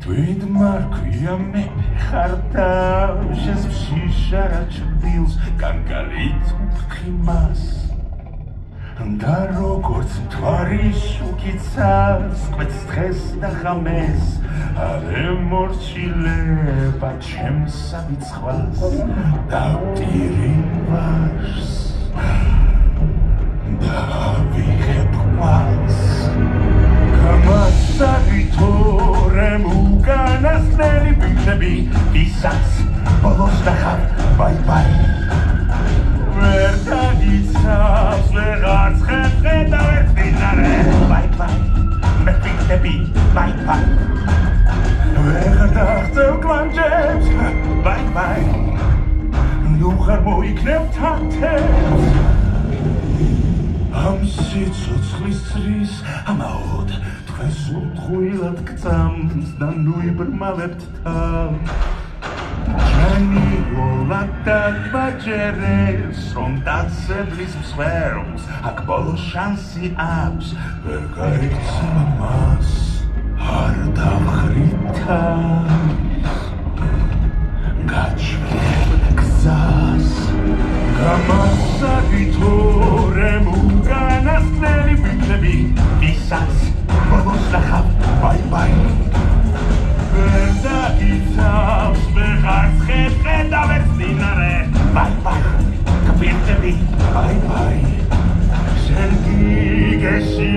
Marquia me harta, Jesus შარაჩდილს კანკალით ფხიმას და როგორც მთვარის უკიცას კვეთს დღეს და ღამეს არე მორჩილება ჩემს სავიცხვალს დავტირი ვაშს და ვიღებ ყვალს გამასარითორემ უკანასკნელი ბიჭები ვისაც ბოლოს ნახავ ბაი-ბაი ვერ დაგიცავს ვეღარც ხედავ ერთ მდინარე ბაი-ბაი მე ვიქნები ბაი-ბაი ვეღარ დაღწევ კლანჯებს ბაი-ბაი ნუ ხარ მოიქნებ თათებს ამ სიცოცხლის წრის ამაოდ თქვენს უთხრილად გწამს და ნუ იბრმავებთ თავს Jani volata kvajeres from datseblis მსხვერპლს აქ ბოლო შანსი აქვს ვერ გაიქცა მას არ დავხრითა გაჩვენებ გზას გამასარითორემ უკანასკნელი ბიჭები ვისაც ბოლოს ნახავ ბაი-ბაი ვერ დაგიცავს ვეღარც ხედავ ერთ მდინარე ბაი-ბაი გპირდები ბაი-ბაი შენ გიგეში